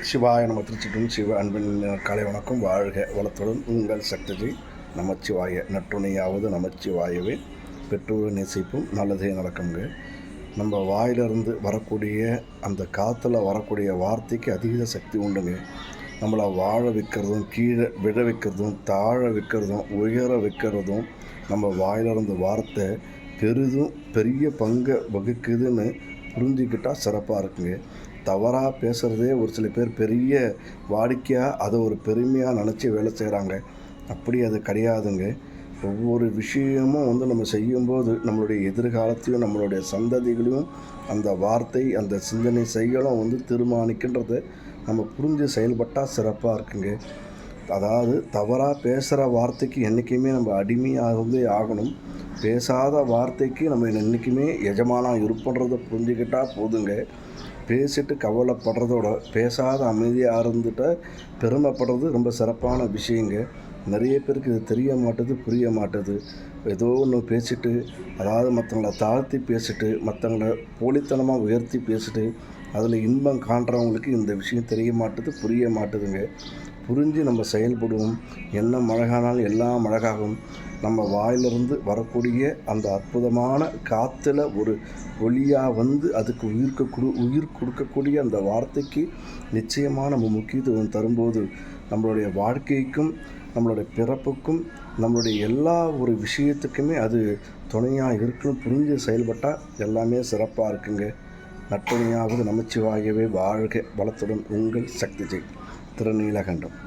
சிவாய நம்ம திருச்சிட்டும் சிவ அன்பின் காலை வணக்கம். வாழ்க வளத்துடன் உங்கள் சக்திஜி. நமச்சிவாய நற்றுணையாவது நமச்சிவாயவே. பெற்றோர் நேசிப்பும் நல்லதே நடக்குங்க. நம்ம வாயிலிருந்து வரக்கூடிய அந்த காற்றுல வரக்கூடிய வார்த்தைக்கு அதீத சக்தி உண்டுங்க. நம்மளை வாழ வைக்கிறதும் கீழே விழ வைக்கிறதும் தாழ வைக்கிறதும் உயர வைக்கிறதும் நம்ம வாயிலிருந்து வார்த்தை பெரிய பங்கை வகுக்குதுன்னு புரிஞ்சுக்கிட்டால் சிறப்பாக இருக்குங்க. தவறாக பேசுகிறதே ஒரு சில பேர் பெரிய வாடிக்கையாக அதை ஒரு பெருமையாக நினச்சி வேலை செய்கிறாங்க. அப்படி அது கிடையாதுங்க. ஒவ்வொரு விஷயமும் நம்ம செய்யும்போது நம்மளுடைய எதிர்காலத்தையும் நம்மளுடைய சந்ததிகளையும் அந்த வார்த்தை அந்த சிந்தனை செயலும் தீர்மானிக்கின்றதை நம்ம புரிஞ்சு செயல்பட்டால் சிறப்பாக இருக்குங்க. அதாவது தவறாக பேசுகிற வார்த்தைக்கு என்றைக்குமே நம்ம அடிமையாகவே ஆகணும். பேசாத வார்த்தைக்கு நம்ம என்றைக்குமே எஜமானாக இருப்புன்றதை புரிஞ்சுக்கிட்டால் போதுங்க. பேசிட்டு கவலைப்படுறதோட பேசாத அமைதியாக இருந்துட்டு பெருமைப்படுறது ரொம்ப சிறப்பான விஷயங்க. நிறைய பேருக்கு இது தெரிய மாட்டுது, புரிய மாட்டுது. ஏதோ ஒன்று பேசிட்டு, அதாவது மற்றவங்கள தாழ்த்தி பேசிட்டு, மற்றவங்கள போலித்தனமாக உயர்த்தி பேசிட்டு அதில் இன்பம் காண்றவங்களுக்கு இந்த விஷயம் தெரிய மாட்டுது, புரிய மாட்டுதுங்க. புரிஞ்சு நம்ம செயல்படுவோம். என்ன மழகானாலும் எல்லாம் அழகாகும். நம்ம வாயிலிருந்து வரக்கூடிய அந்த அற்புதமான காற்றுல ஒரு ஒளியாக அதுக்கு உயிர் கொடுக்கக்கூடிய அந்த வார்த்தைக்கு நிச்சயமாக நம்ம முக்கியத்துவம் தரும்போது நம்மளுடைய வாழ்க்கைக்கும் நம்மளுடைய பிறப்புக்கும் நம்மளுடைய எல்லா ஒரு விஷயத்துக்குமே அது துணையாக இருக்குன்னு புரிஞ்சு செயல்பட்டால் எல்லாமே சிறப்பாக இருக்குங்க. நட்டுணையாவது நமச்சிவாயவே. வாழ்க வளத்துடன் உங்கள் சக்திஜி. திருநீலகண்டம்.